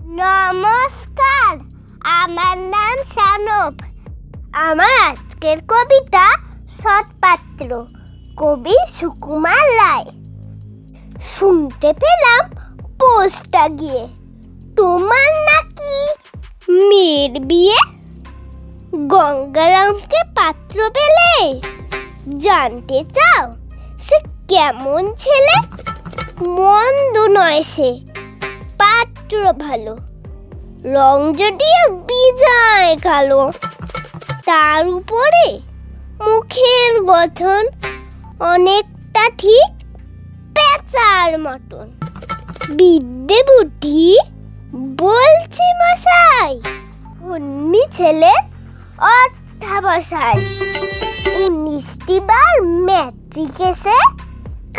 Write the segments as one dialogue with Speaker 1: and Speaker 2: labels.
Speaker 1: নমস্কার, আমার নাম সানব। আমার আজকের কবিতা সৎপাত্র, কবি সুকুমার রায়। শুনতে পেলাম পোস্টটা গিয়ে তোমার নাকি মেয়ের বিয়ে। গঙ্গারামকে পাত্র পেলে, জানতে চাও সে কেমন ছেলে? মন্দ নয় সে, পাত্র ভালো, রং যদিও বিজয় কালো। তার উপরে মুখের গঠন অনেকটা ঠিক পেঁচার মতন। বিদ্যে বুদ্ধি বলছি মশাই, উন্নি ছেলের অর্থাবসায়। 19টি বার ম্যাট্রিক এসে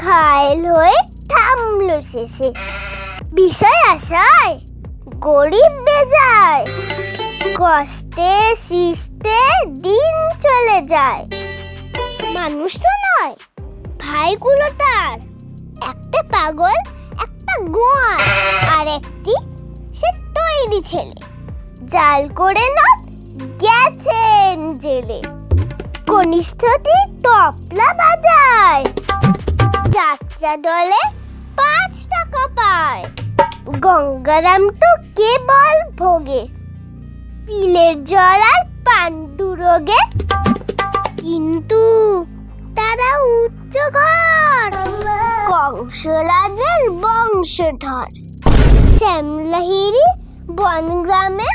Speaker 1: ঘায়েল হয়ে থামলো শেষে। বিষয় আশায় গরিব বেজায়, কষ্টে সৃষ্টে দিন চলে যায়। মানুষ তো নয় ভাইগুলো তার, একটা পাগল একটা গোয়ার, আর একটি সে তৈরি ছেলে। জাল করে নট গেছেন জেলে। কনিষ্ঠটি তবলা বাজায়, যাত্রা দলে 5 টাকা পায়। গঙ্গারাম তো কেবল ভোগে পিলের জ্বর আর পাণ্ডু রোগে। কিন্তু তারা উচ্চ ঘর, কংসরাজের বংশধর। শ্যামলাহিরি বনগ্রামে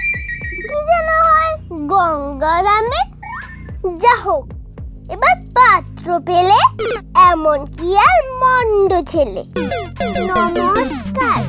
Speaker 1: কি যেন হয় গঙ্গারামে। যা হোক, এবার পাত্র পেলে এমন কি আর মন্দ ছেলে। নমস্কার।